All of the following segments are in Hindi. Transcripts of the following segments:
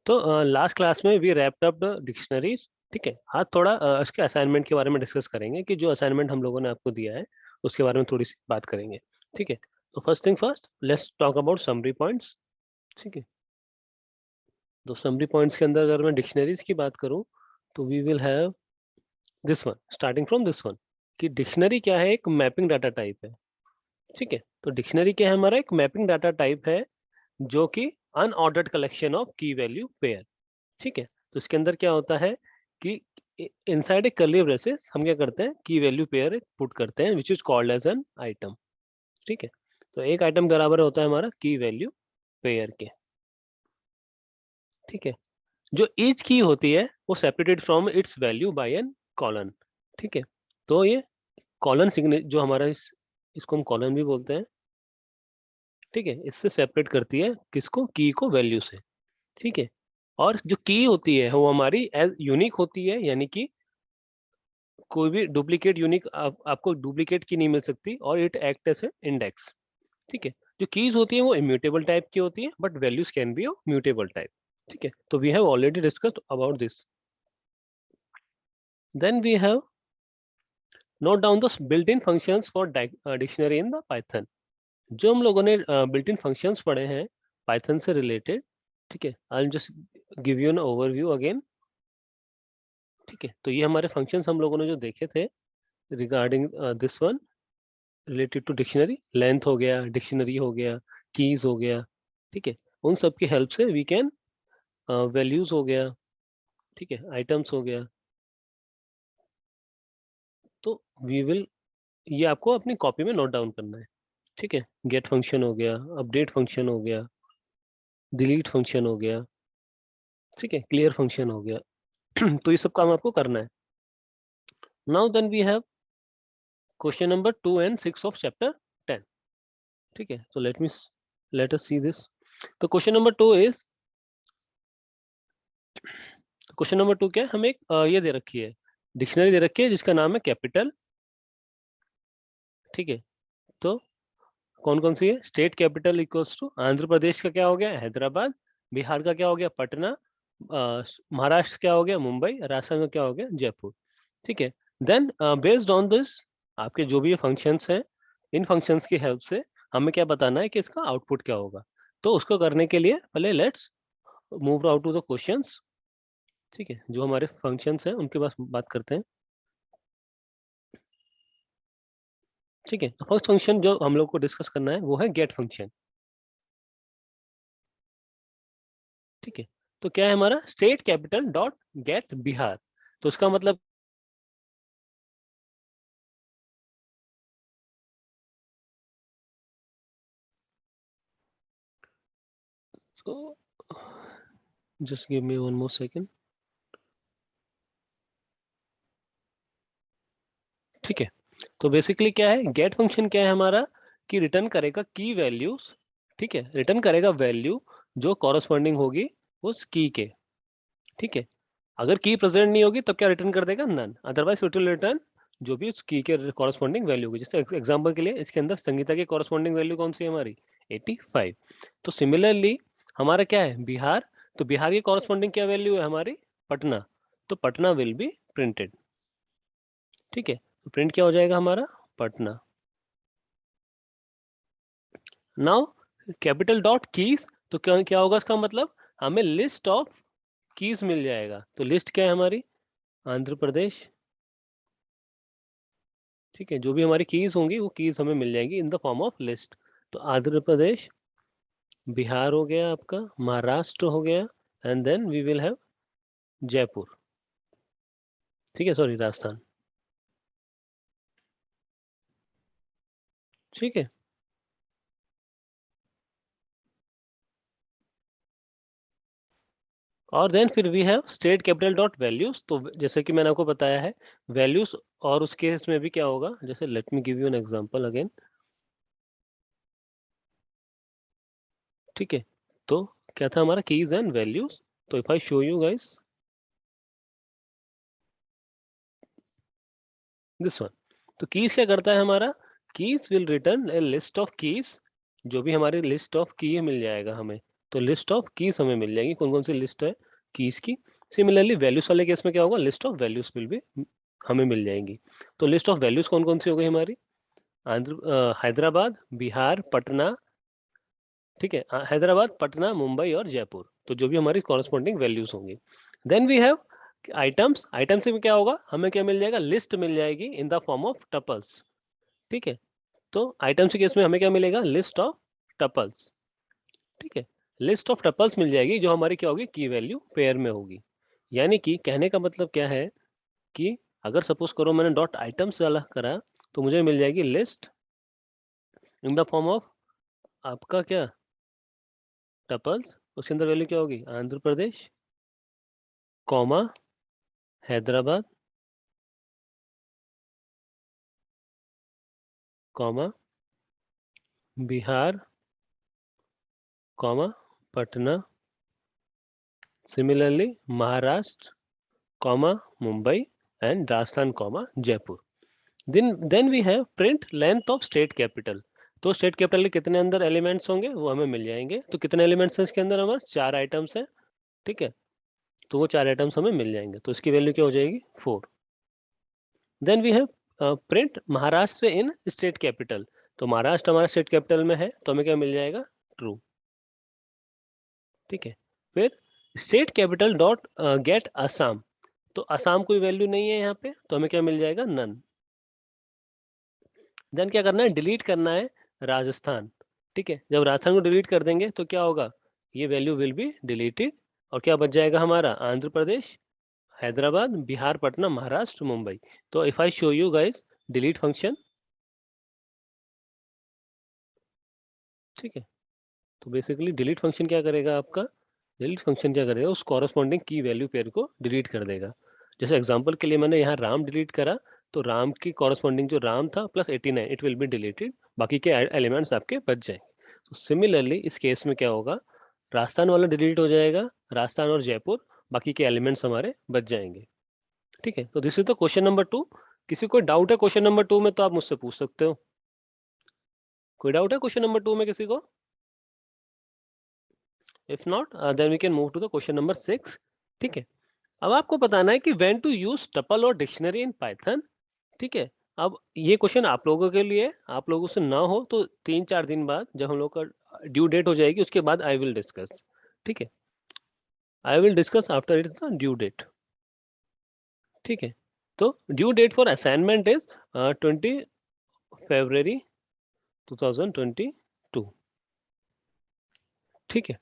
तो लास्ट क्लास में we wrapped up the dictionaries. ठीक है, आज थोड़ा इसके असाइनमेंट के बारे में डिस्कस करेंगे कि जो असाइनमेंट हम लोगों ने आपको दिया है उसके बारे में थोड़ी सी बात करेंगे। ठीक है, तो first thing first, let's talk about summary points. ठीक है, तो समरी पॉइंट्स के अंदर अगर मैं डिक्शनरीज की बात करूं तो we will have this one, starting from this one, कि डिक्शनरी क्या है, एक मैपिंग डाटा टाइप है। ठीक है, तो डिक्शनरी क्या है, हमारा एक मैपिंग डाटा टाइप है जो कि अनऑर्डर्ड कलेक्शन ऑफ की वैल्यू पेयर। ठीक है, तो इसके अंदर क्या होता है कि इनसाइड ए कर्ली ब्रेसेस हम क्या करते हैं, की वैल्यू पेयर पुट करते हैं which is called as an item. ठीक है, तो एक आइटम बराबर होता है हमारा की वैल्यू पेयर के। ठीक है, जो ईच की होती है वो separated from its value by an colon. ठीक है, तो ये कॉलन सिग्ने जो हमारा इसको हम कॉलन भी बोलते हैं। ठीक है, इससे सेपरेट करती है किसको, की को वैल्यू से। ठीक है, और जो की होती है वो हमारी एज यूनिक होती है, यानी कि कोई भी डुप्लीकेट यूनिक आपको डुप्लीकेट की नहीं मिल सकती, और इट एक्ट एज इंडेक्स। ठीक है, जो कीज होती है वो इम्यूटेबल टाइप की होती है, but values can be of mutable type. ठीक है, तो we have already discussed about this. Then we have note down the built in functions for dictionary in the python. जो हम लोगों ने बिल्ट इन फंक्शंस पढ़े हैं पाइथन से रिलेटेड। ठीक है, I will just give you an overview again. ठीक है, तो ये हमारे फंक्शंस हम लोगों ने जो देखे थे regarding this one, related to dictionary, length हो गया, डिक्शनरी हो गया, कीज हो गया। ठीक है, उन सब की हेल्प से वी कैन, वैल्यूज हो गया, ठीक है, आइटम्स हो गया। तो वी विल, ये आपको अपनी कॉपी में नोट डाउन करना है। ठीक है, गेट फंक्शन हो गया, अपडेट फंक्शन हो गया, डिलीट फंक्शन हो गया, ठीक है, क्लियर फंक्शन हो गया। तो ये सब काम आपको करना है। Now then we have question number 2 and 6 of chapter 10। ठीक है, so let us see this. तो question number 2 is, question number 2 क्या है, हमें एक ये दे रखी है, डिक्शनरी दे रखी है जिसका नाम है कैपिटल। ठीक है, तो कौन कौन सी है, state capital equals to Andhra Pradesh का क्या हो गया, हैदराबाद। बिहार का क्या हो गया, पटना। महाराष्ट्र क्या हो गया, मुंबई। राजस्थान का क्या हो गया, जयपुर। ठीक है, देन बेस्ड ऑन दिस आपके जो भी ये फंक्शंस हैं, इन फंक्शंस की हेल्प से हमें क्या बताना है कि इसका आउटपुट क्या होगा। तो उसको करने के लिए पहले let's move out to the questions. ठीक है, जो हमारे फंक्शंस हैं उनके पास बात करते हैं। ठीक है, तो फर्स्ट फंक्शन जो हम लोग को डिस्कस करना है वो है गेट फंक्शन। ठीक है, तो क्या है हमारा, state capital dot gate Bihar. तो उसका मतलब, so just give me one more second. ठीक है, तो बेसिकली क्या है, गेट फंक्शन क्या है हमारा, कि रिटर्न करेगा की वैल्यूज। ठीक है, रिटर्न करेगा वैल्यू जो कॉरस्पॉन्डिंग होगी उस की के। ठीक है, अगर की प्रेजेंट नहीं होगी तब क्या रिटर्न कर देगा, none, otherwise it will return जो भी उस की के कॉरस्पॉन्डिंग वैल्यू होगी। जैसे एग्जांपल के लिए इसके अंदर संगीता की कॉरस्पॉन्डिंग वैल्यू कौन सी है हमारी, 85। तो सिमिलरली हमारा क्या है, बिहार। तो बिहार की कॉरस्पॉन्डिंग क्या वैल्यू है हमारी, पटना। तो पटना विल बी प्रिंटेड। ठीक है, तो प्रिंट क्या हो जाएगा हमारा, Patna. Now capital dot keys, तो क्या क्या होगा इसका मतलब, हमें लिस्ट ऑफ कीज मिल जाएगा। तो लिस्ट क्या है हमारी, आंध्र प्रदेश। ठीक है, जो भी हमारी कीज होंगी वो कीज हमें मिल जाएंगी इन द फॉर्म ऑफ लिस्ट। तो आंध्र प्रदेश, बिहार हो गया आपका, महाराष्ट्र हो गया, and then we will have Jaipur. ठीक है, सॉरी, राजस्थान। ठीक है, और देन फिर we have state capital dot values. तो जैसे कि मैंने आपको बताया है वैल्यूज, और उस केस में भी क्या होगा, जैसे let me give you an example again. ठीक है, तो क्या था हमारा, कीज एंड वैल्यूज। तो if I show you guys this one, तो कीज क्या करता है हमारा, keys will return A list of keys. जो भी हमारी लिस्ट ऑफ की मिल जाएगा हमें, तो लिस्ट ऑफ कीज हमें मिल जाएगी। कौन कौन सी लिस्ट है कीज की। सिमिलरली वैल्यूज वाले केस में क्या होगा, लिस्ट ऑफ वैल्यूज विल भी हमें मिल जाएंगी। तो लिस्ट ऑफ वैल्यूज कौन कौन सी हो गई हमारी, हैदराबाद, बिहार, पटना, ठीक है, हैदराबाद, पटना, मुंबई और जयपुर। तो जो भी हमारी कॉरेस्पॉन्डिंग वैल्यूज होंगी। Then we have items. Items में क्या होगा, हमें क्या मिल जाएगा, लिस्ट मिल जाएगी इन द फॉर्म ऑफ टपल्स। ठीक है, तो आइटम्स के केस में हमें क्या मिलेगा, लिस्ट ऑफ टपल्स। ठीक है, लिस्ट ऑफ टपल्स मिल जाएगी जो हमारी क्या होगी, की वैल्यू पेयर में होगी। यानी कि कहने का मतलब क्या है कि अगर सपोज करो मैंने डॉट आइटम्स वाला करा तो मुझे मिल जाएगी list in the form of आपका क्या, टपल्स। उसके अंदर वैल्यू क्या होगी, Andhra Pradesh, comma, Hyderabad, comma, Bihar, comma, Patna, similarly Maharashtra, comma, Mumbai and Rajasthan, comma, Jaipur. Then we have print length of state capital. तो स्टेट कैपिटल के कितने अंदर एलिमेंट्स होंगे वो हमें मिल जाएंगे। तो कितने एलिमेंट्स हैं इसके अंदर, हमारे 4 आइटम्स हैं। ठीक है, तो वो 4 आइटम्स हमें मिल जाएंगे। तो इसकी वैल्यू क्या हो जाएगी, 4। Then we have print Maharashtra in state capital. तो महाराष्ट्र हमारा स्टेट कैपिटल में है तो हमें क्या मिल जाएगा, ट्रू। ठीक है, फिर state capital dot gate Assam. तो असम कोई वैल्यू नहीं है यहाँ पे तो हमें क्या मिल जाएगा, नन। देन क्या करना है, डिलीट करना है राजस्थान। ठीक है, जब राजस्थान को डिलीट कर देंगे तो क्या होगा, ये वैल्यू विल बी डिलीटेड और क्या बच जाएगा हमारा, आंध्र प्रदेश, हैदराबाद, बिहार, पटना, महाराष्ट्र, मुंबई। तो if I show you guys delete function, ठीक है, तो बेसिकली डिलीट फंक्शन क्या करेगा आपका, डिलीट फंक्शन क्या करेगा, उस कॉरेस्पॉन्डिंग की वैल्यू पेयर को डिलीट कर देगा। जैसे एग्जांपल के लिए मैंने यहाँ राम डिलीट करा तो राम की कॉरेस्पॉन्डिंग जो राम था plus 89 it will be deleted, बाकी के एलिमेंट्स आपके बच जाएंगे। तो सिमिलरली इस केस में क्या होगा, राजस्थान वाला डिलीट हो जाएगा, राजस्थान और जयपुर, बाकी के एलिमेंट्स हमारे बच जाएंगे। ठीक है, तो this is the question number 2। किसी को डाउट है क्वेश्चन नंबर 2 में तो आप मुझसे पूछ सकते हो। कोई डाउट है क्वेश्चन नंबर 2 में किसी को? If not then we can move to the question number 6। ठीक है, अब आपको बताना है कि व्हेन टू यूज टपल और डिक्शनरी इन पाइथन। ठीक है, अब ये क्वेश्चन आप लोगों के लिए, आप लोगों से ना हो तो 3-4 दिन बाद जब हम लोग का ड्यू डेट हो जाएगी उसके बाद आई विल डिस्कस। ठीक है, I will discuss after it is the due date. ठीक है, तो due date for assignment is 20 February 2022। ठीक है,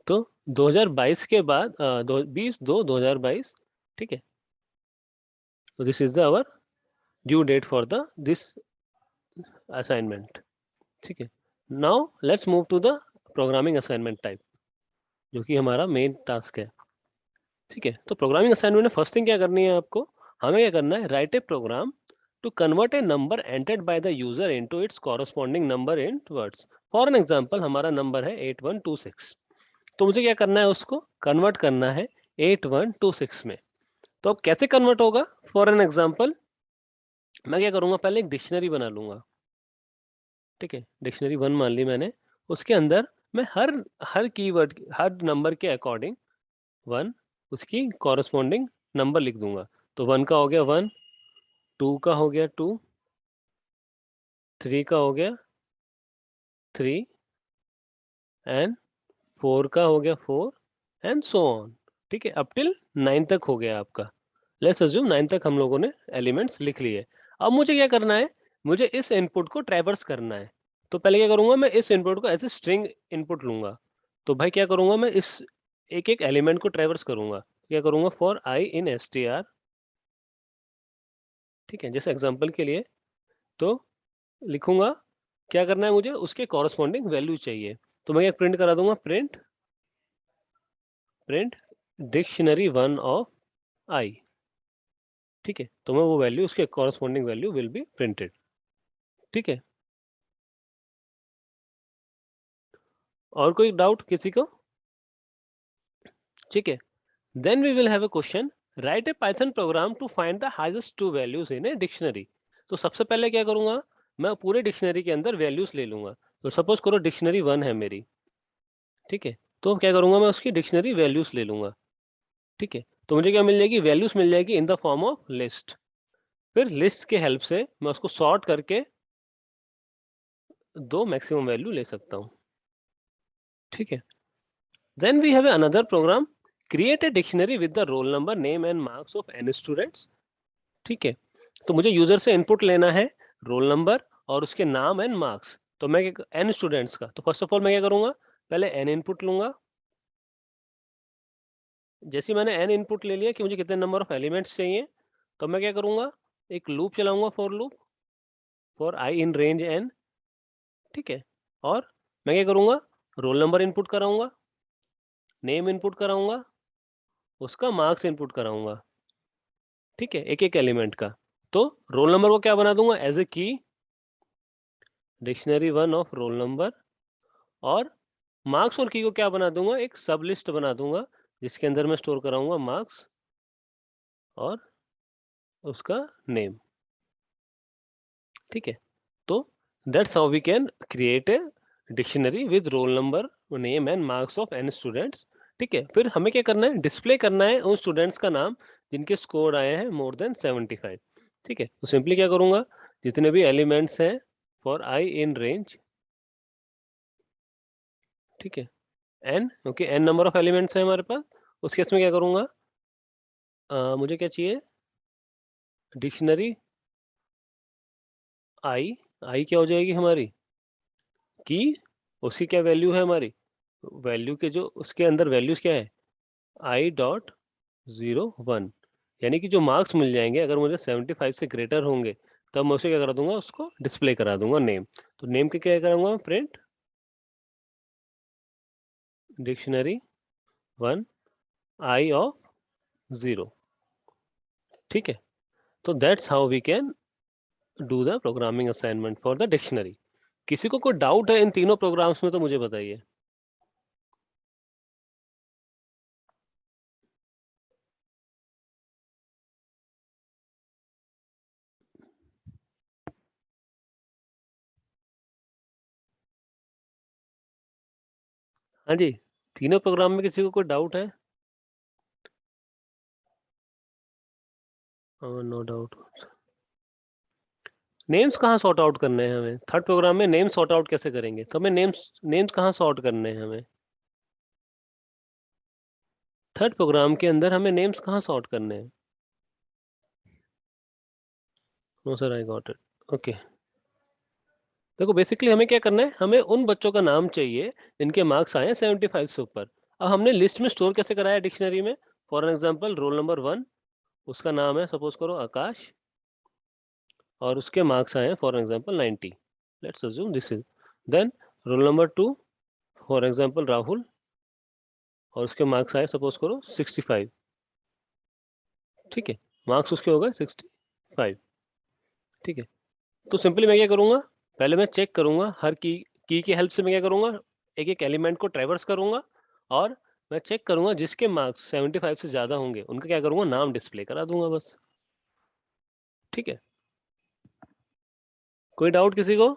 तो 2022 के बाद 20/2/2022। ठीक है, so this is the our due date for the this assignment। ठीक है, now let's move to the programming assignment type जो कि हमारा मेन टास्क है। ठीक है, तो प्रोग्रामिंग असाइनमेंट में फर्स्ट थिंग क्या करनी है आपको, हमें क्या करना है, write a program to convert a number entered by the user into its corresponding number in words. For an example हमारा नंबर है 8126, तो मुझे क्या करना है, उसको कन्वर्ट करना है 8126 में। तो अब कैसे कन्वर्ट होगा, फॉर एन एग्जांपल मैं क्या करूंगा, पहले एक डिक्शनरी बना लूंगा। ठीक है, डिक्शनरी 1 मान ली मैंने, उसके अंदर मैं हर हर कीवर्ड, हर नंबर के अकॉर्डिंग 1 उसकी कॉरस्पॉन्डिंग नंबर लिख दूंगा। तो 1 का हो गया 1, 2 का हो गया 2, 3 का हो गया 3 एंड 4 का हो गया 4 एंड सो ऑन। ठीक है, अप टिल 9 तक हो गया आपका। लेट्स अज्यूम 9 तक हम लोगों ने एलिमेंट्स लिख लिए। अब मुझे क्या करना है, मुझे इस इनपुट को ट्रैवर्स करना है। तो पहले क्या करूंगा, मैं इस इनपुट को एज ए स्ट्रिंग इनपुट लूंगा। तो भाई क्या करूंगा, मैं इस एक एक एलिमेंट को ट्रैवर्स करूंगा। क्या करूंगा, फॉर आई इन str। ठीक है, जैसे एग्जांपल के लिए तो लिखूंगा, क्या करना है मुझे, उसके कॉरस्पॉन्डिंग वैल्यू चाहिए। तो मैं क्या प्रिंट करा दूंगा, print print dictionary 1 of i. ठीक है, तो मैं वो वैल्यू, उसके corresponding value will be printed. ठीक है, और कोई डाउट किसी को? ठीक है, then we will have a question, write a python program to find the highest 2 values in a dictionary. तो सबसे पहले क्या करूंगा, मैं पूरे डिक्शनरी के अंदर वैल्यूज ले लूंगा। तो सपोज करो डिक्शनरी 1 है मेरी। ठीक है, तो क्या करूंगा, मैं उसकी डिक्शनरी वैल्यूज ले लूंगा। ठीक है, तो मुझे क्या मिल जाएगी, वैल्यूज मिल जाएगी इन द फॉर्म ऑफ लिस्ट। फिर लिस्ट के हेल्प से मैं उसको सॉर्ट करके दो मैक्सिमम वैल्यू ले सकता हूँ। ठीक है, then we have another program, create a dictionary with the roll number, name and marks of an students. ठीक है, तो मुझे यूजर से इनपुट लेना है रोल नंबर और उसके नाम एंड मार्क्स। तो मैं एन स्टूडेंट्स का, तो फर्स्ट ऑफ ऑल मैं क्या करूंगा, पहले एन इनपुट लूंगा। जैसे ही मैंने एन इनपुट ले लिया कि मुझे कितने नंबर ऑफ एलिमेंट्स चाहिए, तो मैं क्या करूंगा, एक लूप चलाऊंगा, for loop for i in range n. ठीक है, और मैं क्या करूंगा, रोल नंबर इनपुट कराऊंगा, नेम इनपुट कराऊंगा, उसका मार्क्स इनपुट कराऊंगा। ठीक है, एक एक एलिमेंट का। तो रोल नंबर को क्या बना दूंगा, एज ए की, dictionary one of roll number, और मार्क्स और की को क्या बना दूंगा, एक सब लिस्ट बना दूंगा जिसके अंदर मैं स्टोर कराऊंगा मार्क्स और उसका नेम। ठीक है, तो that's how we can create a dictionary with roll number, name and marks of an students. ठीक है, फिर हमें क्या करना है, डिस्प्ले करना है उन स्टूडेंट्स का नाम जिनके स्कोर आए हैं मोर देन 75। ठीक है, तो सिंपली क्या करूंगा, जितने भी एलिमेंट्स हैं फॉर आई इन रेंज, ठीक है, n, okay, n number of elements है हमारे पास। उस केस में क्या करूंगा, मुझे क्या चाहिए, डिक्शनरी आई, आई क्या हो जाएगी हमारी, की, उसकी क्या वैल्यू है हमारी, वैल्यू के जो उसके अंदर वैल्यूज क्या है, आई डॉट 01, यानी कि जो मार्क्स मिल जाएंगे अगर मुझे 75 से ग्रेटर होंगे, तब मैं उसे क्या करा दूंगा, उसको डिस्प्ले करा दूंगा नेम। तो नेम के क्या कराऊंगा, प्रिंट डिक्शनरी 1 आई ऑफ 0। ठीक है, तो that's how we can do the programming assignment for the dictionary. किसी को कोई डाउट है इन तीनों प्रोग्राम्स में तो मुझे बताइए। हाँ जी, तीनों प्रोग्राम में किसी को कोई डाउट है? No doubt. नेम्स कहाँ सॉर्ट आउट करने हैं हमें, थर्ड प्रोग्राम में नेम सॉर्ट आउट कैसे करेंगे, तो हमें नेम्स नेम्स कहाँ सॉर्ट करने हैं हमें, थर्ड प्रोग्राम के अंदर हमें नेम्स कहाँ सॉर्ट करने हैं? No sir, I got it, okay. देखो बेसिकली हमें क्या करना है, हमें उन बच्चों का नाम चाहिए जिनके मार्क्स आए हैं 75 से ऊपर। अब हमने लिस्ट में स्टोर कैसे कराया डिक्शनरी में, फॉर एग्जाम्पल रोल नंबर 1, उसका नाम है सपोज करो आकाश, और उसके मार्क्स आए हैं for example 90, let's assume this is. Then roll number 2 for example Rahul, और उसके मार्क्स आए सपोज करो 65। ठीक है, मार्क्स उसके हो गए 65। ठीक है, तो सिंपली मैं क्या करूंगा, पहले मैं चेक करूंगा हर की की हेल्प से मैं क्या करूंगा, एक एक एलिमेंट को ट्रैवर्स करूंगा, और मैं चेक करूंगा जिसके मार्क्स 75 से ज्यादा होंगे उनका क्या करूंगा, नाम डिस्प्ले करा दूंगा बस। ठीक है, कोई डाउट किसी को?